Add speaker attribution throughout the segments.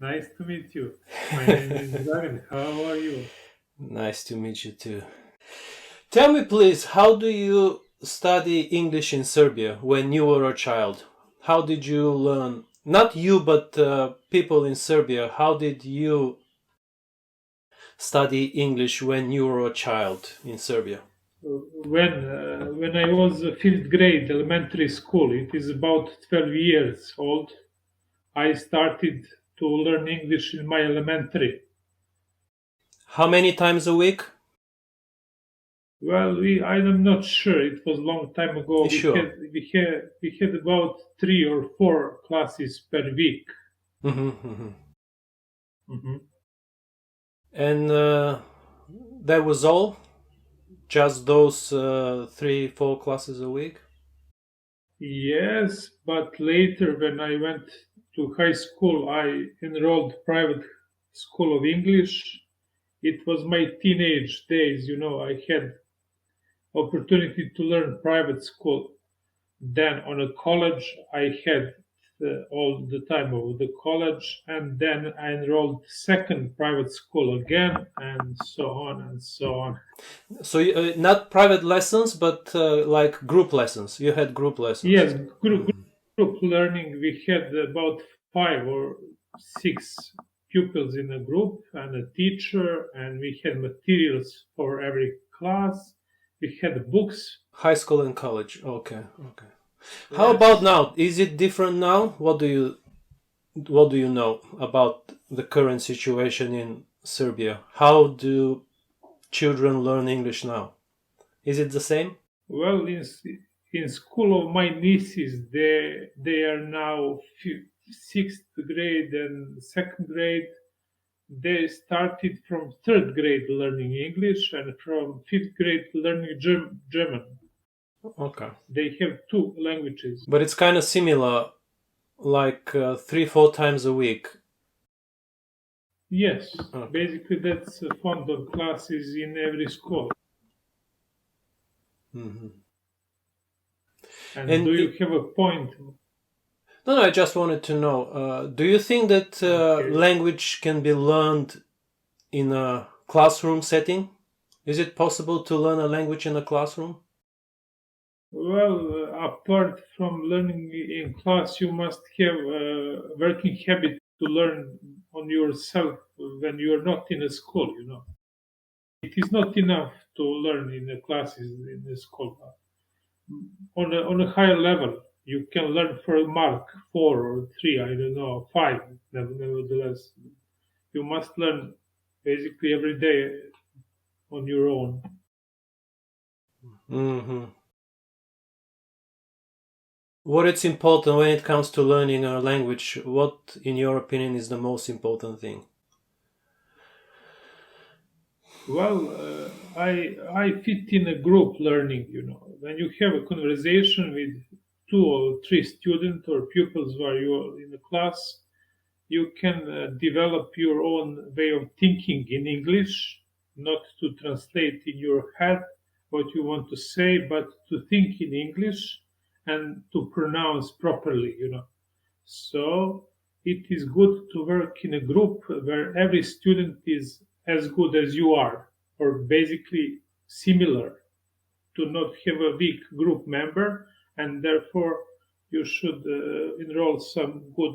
Speaker 1: Nice to meet you. My name is Dragan. How are you?
Speaker 2: Nice to meet you too. Tell me, please, how do you study English in Serbia when you were a child? How did you learn? Not you, but people in Serbia. How did you study English when you were a child in Serbia?
Speaker 1: When I was fifth grade elementary school, it is about 12 years old. I started to learn English in my elementary.
Speaker 2: How many times a week?
Speaker 1: Well, I'm not sure. It was a long time ago.
Speaker 2: You sure?
Speaker 1: We had about 3 or 4 classes per week.
Speaker 2: Mm-hmm.
Speaker 1: Mhm.
Speaker 2: And that was all? Just those 3, 4 classes a week?
Speaker 1: Yes, but later when I went to high school, I enrolled private school of English. It was my teenage days, I had opportunity to learn private school. Then on a college, I had all the time of the college, and then I enrolled second private school again, and so on and so on.
Speaker 2: So not private lessons, but like group lessons. You had group lessons.
Speaker 1: Yes, group learning. We had about 5 or 6 pupils in a group and a teacher, and we had materials for every class. We had books.
Speaker 2: High school and college. Okay, okay. How about
Speaker 1: Yes.
Speaker 2: now? Is it different now? What do you know about the current situation in Serbia? How do children learn English now? Is it the same?
Speaker 1: Well, in school of my nieces, they are now sixth grade and second grade. They started from third grade learning English and from fifth grade learning German.
Speaker 2: Okay.
Speaker 1: They have two languages.
Speaker 2: But it's kind of similar, like 3, 4 times a week.
Speaker 1: Yes,
Speaker 2: Okay.
Speaker 1: basically that's a fund of classes in every school.
Speaker 2: Hmm.
Speaker 1: And do
Speaker 2: And
Speaker 1: you have a point?
Speaker 2: no, I just wanted to know, do you think that
Speaker 1: Okay.
Speaker 2: language can be learned in a classroom setting? Is it possible to learn a language in a classroom?
Speaker 1: Well, apart from learning in class, you must have a working habit to learn on yourself when you are not in a school. It is not enough to learn in the classes in the school. On a higher level, you can learn for a mark, 4 or 3, I don't know, 5. Nevertheless, you must learn basically every day on your own.
Speaker 2: Hmm. What is important when it comes to learning a language? What, in your opinion, is the most important thing?
Speaker 1: Well, I fit in a group learning. When you have a conversation with 2 or 3 students or pupils while you are in a class, you can develop your own way of thinking in English, not to translate in your head what you want to say, but to think in English and to pronounce properly. So it is good to work in a group where every student is as good as you are, or basically similar, to not have a weak group member, and therefore you should enroll some good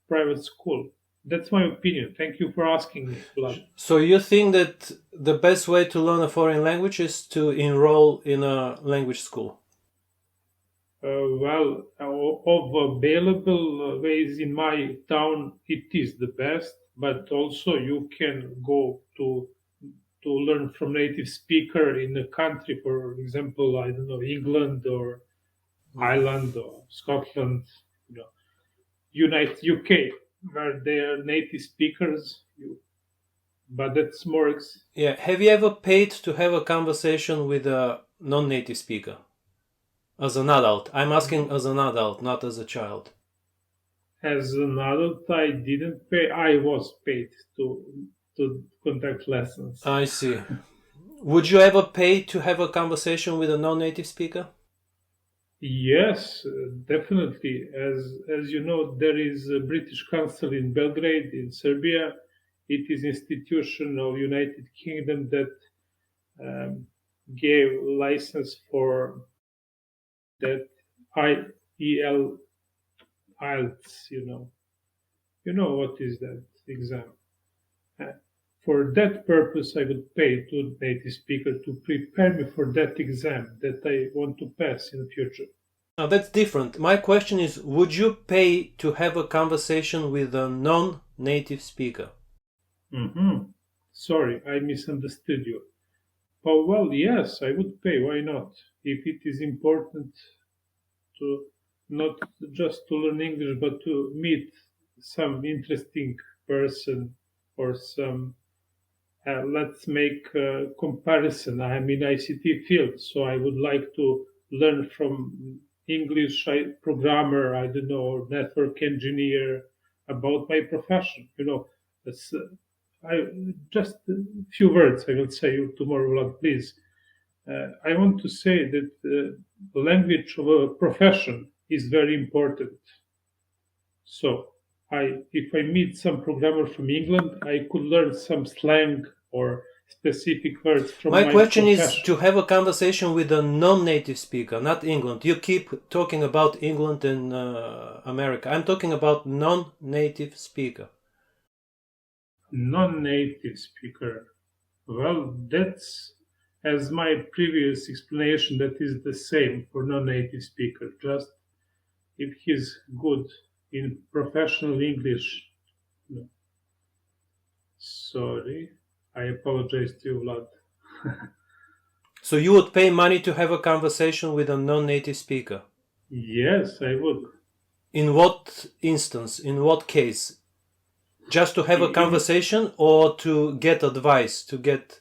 Speaker 1: private school. That's my opinion. Thank you for asking me, Vlad.
Speaker 2: So you think that the best way to learn a foreign language is to enroll in a language school?
Speaker 1: Well, of available ways in my town, it is the best, but also you can go to learn from native speaker in a country, for example, I don't know, England or
Speaker 2: Mhm.
Speaker 1: Ireland or Scotland, you know, United UK, where they are native speakers. But that's more.
Speaker 2: Yeah. Have you ever paid to have a conversation with a non-native speaker as an adult? I'm asking as an adult, not as a child.
Speaker 1: As an adult, I didn't pay. I was paid to conduct lessons.
Speaker 2: I see. Would you ever pay to have a conversation with a non-native speaker?
Speaker 1: Yes, definitely. As you know, there is a British Council in Belgrade, in Serbia. It is institution of United Kingdom that um, gave license for that IEL IELTS. You know what is that exam? Uh, For that purpose, I would pay to native speaker to prepare me for that exam that I want to pass in the future.
Speaker 2: Now that's different. My question is, would you pay to have a conversation with a non-native speaker?
Speaker 1: Hmm. Sorry, I misunderstood you. Oh, well, yes, I would pay. Why not? If it is important to not just to learn English, but to meet some interesting person or some, let's make a comparison. I'm in ICT field, so I would like to learn from English programmer, I don't know, network engineer about my profession. It's, I just a few words I will say tomorrow, Vlad, please. I want to say that the language of a profession is very important. So, if I meet some programmer from England, I could learn some slang or specific words from
Speaker 2: My
Speaker 1: my
Speaker 2: question is
Speaker 1: profession.
Speaker 2: to have a conversation with a non-native speaker, not England. You keep talking about England and America. I'm talking about non-native speaker.
Speaker 1: Non-native speaker. Well, that's as my previous explanation. That is the same for non-native speaker. Just if he's good in professional English. No, sorry, I apologize to you, Vlad.
Speaker 2: So you would pay money to have a conversation with a non-native speaker.
Speaker 1: Yes, I would.
Speaker 2: In what instance? In what case? Just to have a
Speaker 1: In
Speaker 2: conversation or to get advice, to get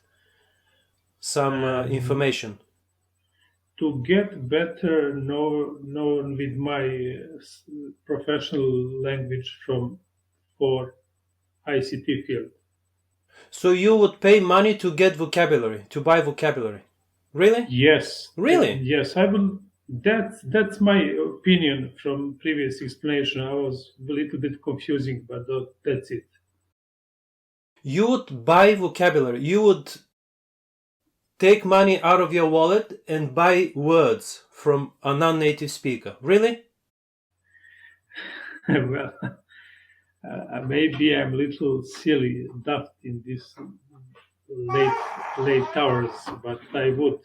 Speaker 2: some
Speaker 1: um,
Speaker 2: information?
Speaker 1: to get better known with my professional language from for ICT field.
Speaker 2: So you would pay money to get vocabulary, to buy vocabulary. Really?
Speaker 1: Yes,
Speaker 2: Really?
Speaker 1: yes, I will. That's my opinion from previous explanation. I was a little bit confusing, but that's it.
Speaker 2: You would buy vocabulary. You would take money out of your wallet and buy words from a non-native speaker. Really?
Speaker 1: Well, maybe I'm a little silly, daft in this late late hours, but I would.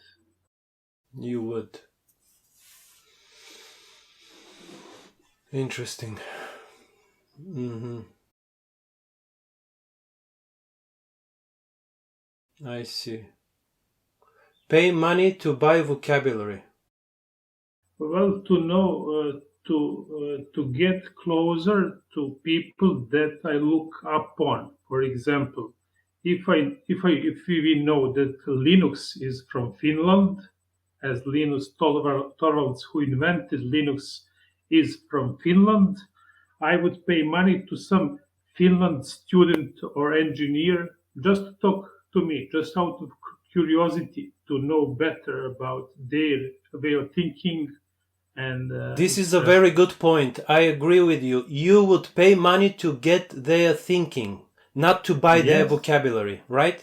Speaker 2: You would. Interesting. Hmm. I see. Pay money to buy vocabulary.
Speaker 1: Well, to know, to get closer to people that I look upon. For example, if we know that Linux is from Finland, as Linus Torvalds, who invented Linux, is from Finland, I would pay money to some Finland student or engineer just to talk to me, just out of curiosity to know better about their way of thinking and
Speaker 2: This is a
Speaker 1: just
Speaker 2: very good point. I agree with you. You would pay money to get their thinking, not to buy their
Speaker 1: yes,
Speaker 2: vocabulary, right?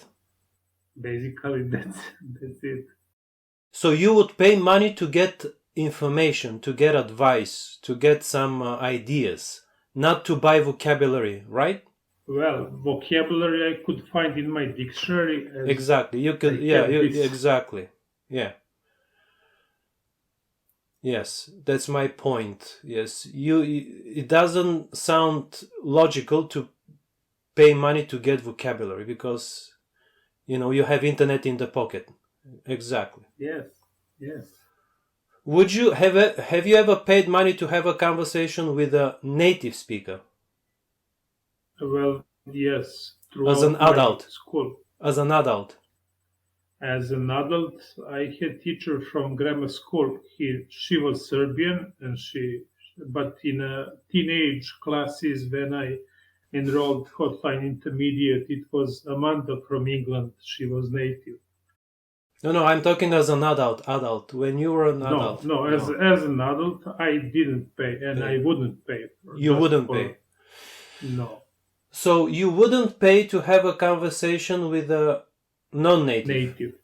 Speaker 1: basically that's it.
Speaker 2: So you would pay money to get information, to get advice, to get some ideas, not to buy vocabulary, right?
Speaker 1: Well, vocabulary I could find in my dictionary as
Speaker 2: Exactly. You could,
Speaker 1: I
Speaker 2: yeah,
Speaker 1: have this.
Speaker 2: exactly. Yeah. Yes, that's my point. Yes, it doesn't sound logical to pay money to get vocabulary because you have internet in the pocket. Exactly.
Speaker 1: Yes, yes.
Speaker 2: Would you have you ever paid money to have a conversation with a native speaker
Speaker 1: Well, yes.
Speaker 2: as an
Speaker 1: Throughout my
Speaker 2: adult?
Speaker 1: school,
Speaker 2: As an adult.
Speaker 1: as an adult, I had teacher from grammar school. She was Serbian, but in teenage classes when I enrolled Hotline Intermediate, it was Amanda from England. She was native.
Speaker 2: No, I'm talking as an adult. When you were an adult.
Speaker 1: No. As an adult, I didn't pay, and I wouldn't pay.
Speaker 2: You wouldn't pay.
Speaker 1: No.
Speaker 2: So you wouldn't pay to have a conversation with a non-native.
Speaker 1: Native.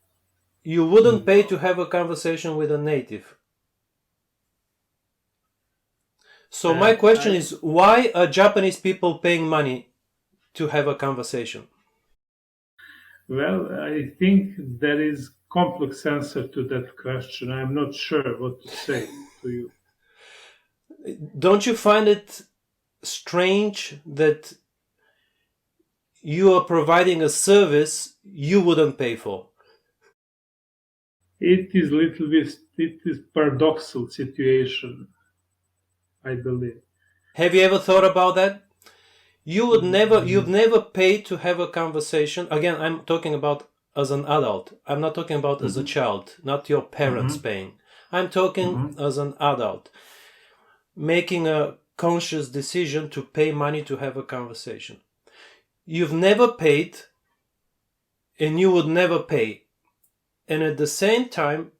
Speaker 2: You wouldn't pay to have a conversation with a native. So my question is, why are Japanese people paying money to have a conversation?
Speaker 1: Well, I think there is complex answer to that question. I'm not sure what to say to you.
Speaker 2: Don't you find it strange that you are providing a service you wouldn't pay for?
Speaker 1: It is paradoxical situation, I believe.
Speaker 2: Have you ever thought about that? You've never paid to have a conversation. Again, I'm talking about as an adult. I'm not talking about as a child, not your parents paying. I'm talking as an adult, making a conscious decision to pay money to have a conversation. You've never paid, and you would never pay. And at the same time,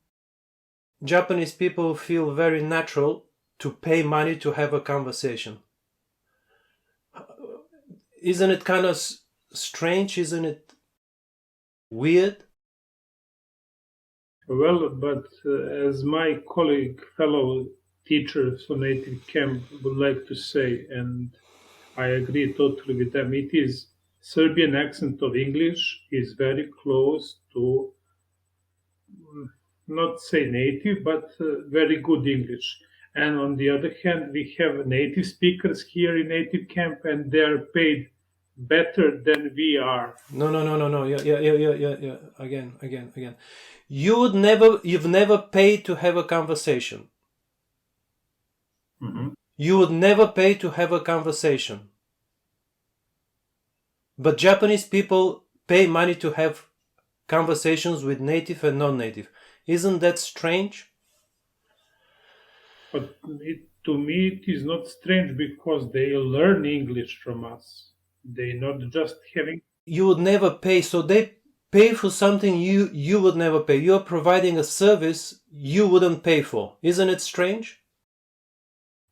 Speaker 2: Japanese people feel very natural to pay money to have a conversation. Isn't it kind of strange? Isn't it weird?
Speaker 1: Well, but as my fellow teachers from native camp would like to say, and I agree totally with them, it is Serbian accent of English is very close to, not say native, but very good English. And on the other hand, we have native speakers here in native camp, and they are paid better than we are.
Speaker 2: No. Yeah. Again. You've never paid to have a conversation. You would never pay to have a conversation. But Japanese people pay money to have conversations with native and non-native. Isn't that strange?
Speaker 1: But to me, it is not strange because they learn English from us. They're not just having.
Speaker 2: You would never pay, so they pay for something you would never pay. You're providing a service you wouldn't pay for. Isn't it strange?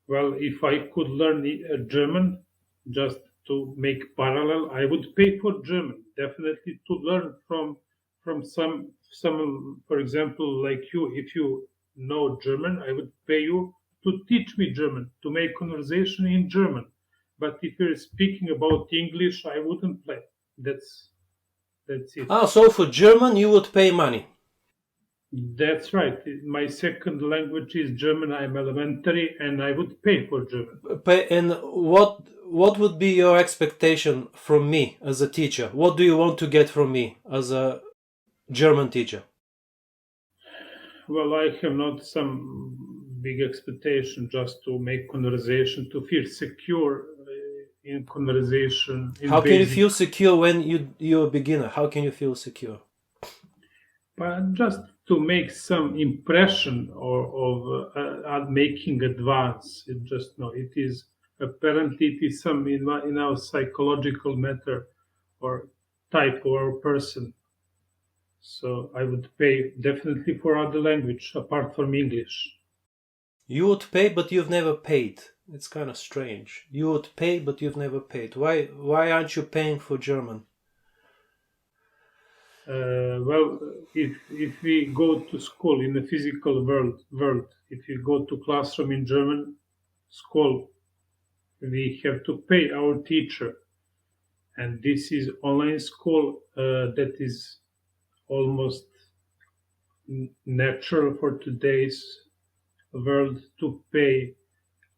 Speaker 1: Well, if I could learn German, just to make parallel, I would pay for German. Definitely to learn from some, for example, like you. If you know German, I would pay you to teach me German, to make conversation in German. But if you're speaking about English, I wouldn't pay. That's it.
Speaker 2: So for German you would pay money.
Speaker 1: That's right. My second language is German. I'm elementary, and I would pay for German.
Speaker 2: And what would be your expectation from me as a teacher? What do you want to get from me as a German teacher?
Speaker 1: Well, I have not some big expectation, just to make conversation, to feel secure in conversation.
Speaker 2: How can you feel secure when you're a beginner? How can you feel secure?
Speaker 1: But just to make some impression of making advance. It is apparently it is some in our psychological matter or type or person. So I would pay definitely for other language apart from English.
Speaker 2: You would pay, but you've never paid. It's kind of strange. You would pay, but you've never paid. Why aren't you paying for German?
Speaker 1: Well, if we go to school in the physical world, if you go to classroom in German school, we have to pay our teacher, and this is online school that is almost natural for today's world to pay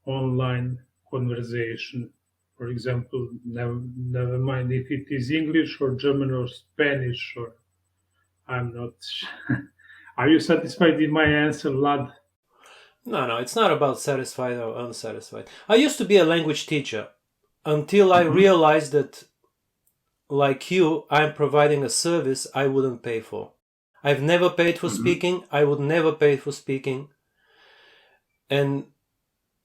Speaker 1: online conversation. For example, never mind if it is English or German or Spanish, or I'm not. Are you satisfied with my answer, lad?
Speaker 2: No, it's not about satisfied or unsatisfied. I used to be a language teacher until I realized that, like you, I'm providing a service I wouldn't pay for. I've never paid for speaking. I would never pay for speaking. And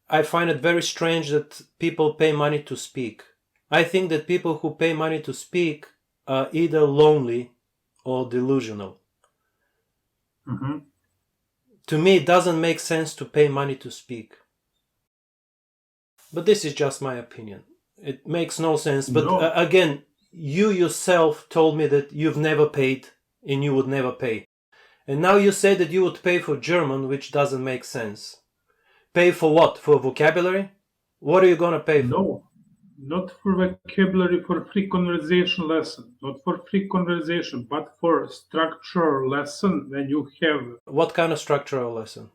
Speaker 2: I find it very strange that people pay money to speak. I think that people who pay money to speak are either lonely or delusional.
Speaker 1: Mm-hmm.
Speaker 2: To me, it doesn't make sense to pay money to speak. But this is just my opinion. It makes no sense. But
Speaker 1: No,
Speaker 2: again, you yourself told me that you've never paid and you would never pay. And now you say that you would pay for German, which doesn't make sense. Pay for what? For vocabulary? What are you going to pay for?
Speaker 1: no, not for vocabulary, for free conversation lesson. Not for free conversation, but for structure lesson when you have,
Speaker 2: What kind of structural lesson?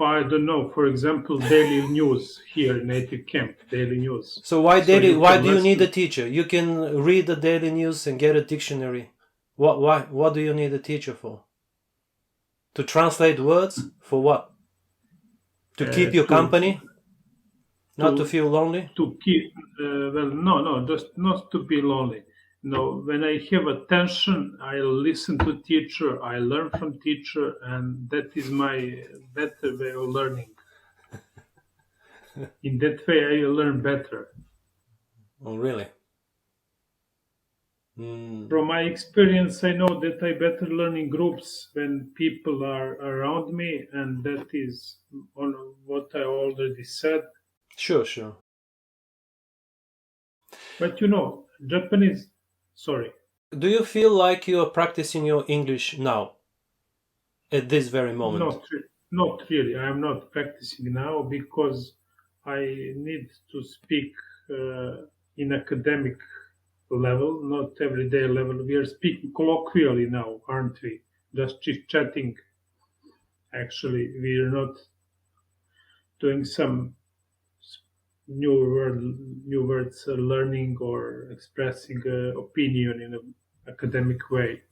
Speaker 1: I don't know, for example, daily news here in native camp, daily news.
Speaker 2: So why
Speaker 1: So you
Speaker 2: why
Speaker 1: can
Speaker 2: do you need a
Speaker 1: listen.
Speaker 2: teacher? You can read the daily news and get a dictionary. What do you need a teacher for? To translate words? For what? To keep you
Speaker 1: to
Speaker 2: company? Not to
Speaker 1: to
Speaker 2: feel lonely?
Speaker 1: to keep well, no, just not to be lonely. No, when I have attention, I listen to teacher, I learn from teacher, and that is my better way of learning. In that way I learn better.
Speaker 2: Oh, really? Mm.
Speaker 1: From my experience, I know that I better learn in groups when people are around me, and that is on what I already said.
Speaker 2: Sure.
Speaker 1: But Japanese, sorry,
Speaker 2: Do you feel like you are practicing your English now, at this very moment?
Speaker 1: not really. I am not practicing now because I need to speak in academic level, not everyday level. We are speaking colloquially now, aren't we? Just chit chatting. Actually, we are not doing some new words, learning or expressing opinion in an academic way.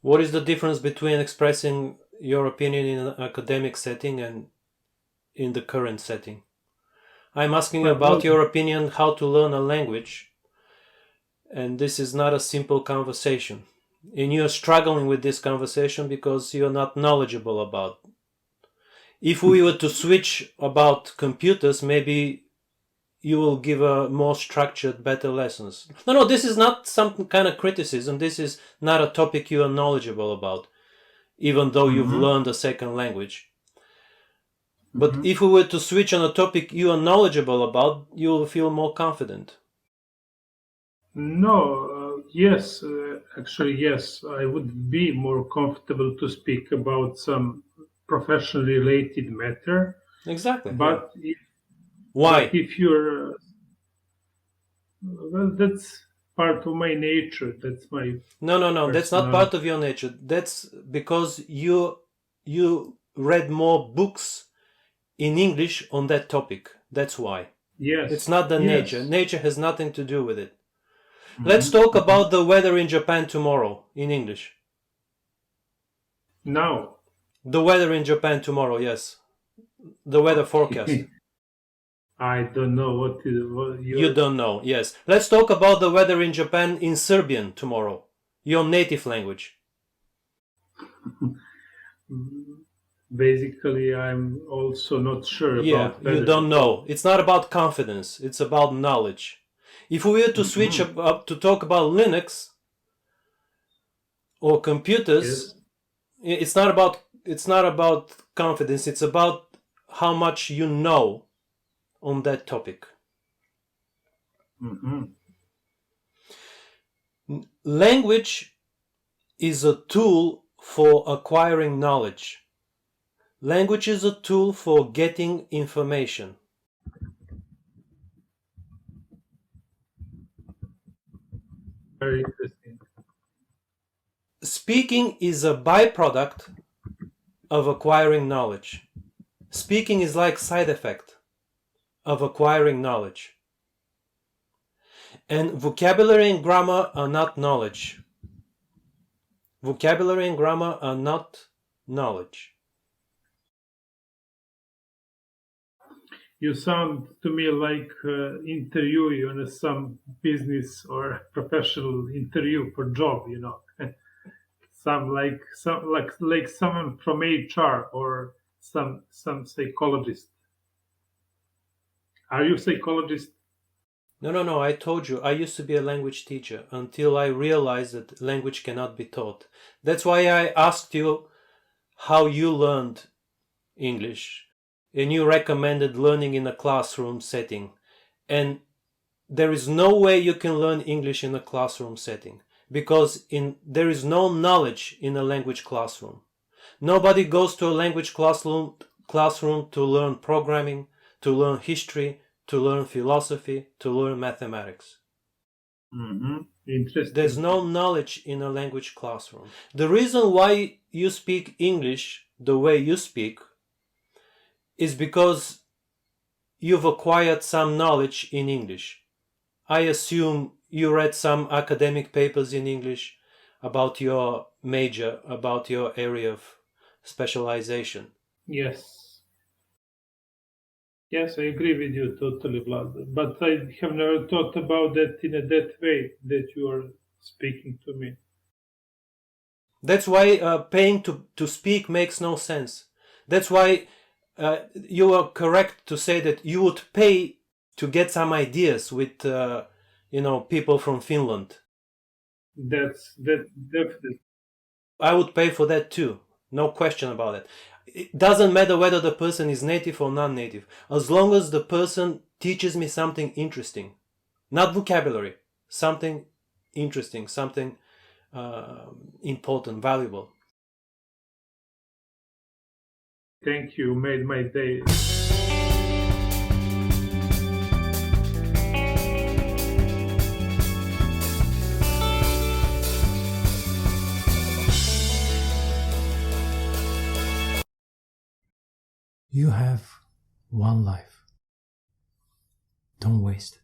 Speaker 2: What is the difference between expressing your opinion in an academic setting and in the current setting? I'm asking you
Speaker 1: Well,
Speaker 2: about your opinion how to learn a language, and this is not a simple conversation. And you're struggling with this conversation because you're not knowledgeable about. If we were to switch about computers, maybe you will give a more structured, better lessons. No, this is not some kind of criticism. This is not a topic you are knowledgeable about, even though you've
Speaker 1: mhm,
Speaker 2: learned a second language. But
Speaker 1: mhm.
Speaker 2: if we were to switch on a topic you are knowledgeable about, you will feel more confident.
Speaker 1: No, yes, actually, yes, I would be more comfortable to speak about some profession related matter.
Speaker 2: Exactly, yeah.
Speaker 1: But if, but
Speaker 2: Why?
Speaker 1: if you're, well, that's part of my nature. That's my
Speaker 2: No. That's not part
Speaker 1: personality.
Speaker 2: of your nature. That's because you read more books in English on that topic. That's why. It's
Speaker 1: Yes,
Speaker 2: not the nature.
Speaker 1: yes.
Speaker 2: Nature has nothing to do with it. Let's
Speaker 1: Hmm,
Speaker 2: talk
Speaker 1: hmm.
Speaker 2: about the weather in Japan tomorrow in English.
Speaker 1: Now,
Speaker 2: The weather in Japan tomorrow, yes. The weather forecast.
Speaker 1: okay. I don't know what
Speaker 2: You
Speaker 1: you're.
Speaker 2: don't know, yes. Let's talk about the weather in Japan in Serbian tomorrow. Your native language.
Speaker 1: Basically, I'm also not sure
Speaker 2: Yeah,
Speaker 1: about
Speaker 2: you
Speaker 1: weather
Speaker 2: don't
Speaker 1: because
Speaker 2: know. It's not about confidence, it's about knowledge. If we were to switch
Speaker 1: mhm,
Speaker 2: up to talk about Linux or computers,
Speaker 1: yes.
Speaker 2: it's not about confidence, it's about how much you know on that topic.
Speaker 1: Hmm.
Speaker 2: Language is a tool for acquiring knowledge. Language is a tool for getting information.
Speaker 1: Very interesting.
Speaker 2: Speaking is a byproduct of acquiring knowledge. Speaking is like side effect of acquiring knowledge. And vocabulary and grammar are not knowledge. Vocabulary and grammar are not knowledge.
Speaker 1: You sound to me like interviewee on some business or professional interview for job. Some like someone from HR or some psychologist. Are you psychologist?
Speaker 2: No. I told you, I used to be a language teacher until I realized that language cannot be taught. That's why I asked you, how you learned English, and you recommended learning in a classroom setting. And there is no way you can learn English in a classroom setting, because there is no knowledge in a language classroom. Nobody goes to a language classroom to learn programming, to learn history, to learn philosophy, to learn mathematics.
Speaker 1: Interesting.
Speaker 2: There's no knowledge in a language classroom. The reason why you speak English the way you speak is because you've acquired some knowledge in English. I assume you read some academic papers in English about your major, about your area of specialization.
Speaker 1: Yes. Yes, I agree with you totally, Vlad. But I have never thought about that in that way that you are speaking to me.
Speaker 2: That's why paying to speak makes no sense. That's why you are correct to say that you would pay to get some ideas with people from Finland.
Speaker 1: That's definitely.
Speaker 2: I would pay for that too. No question about it. It doesn't matter whether the person is native or non-native, as long as the person teaches me something interesting. Not vocabulary, something interesting, something important, valuable.
Speaker 1: Thank you, made my day.
Speaker 3: You have one life. Don't waste it.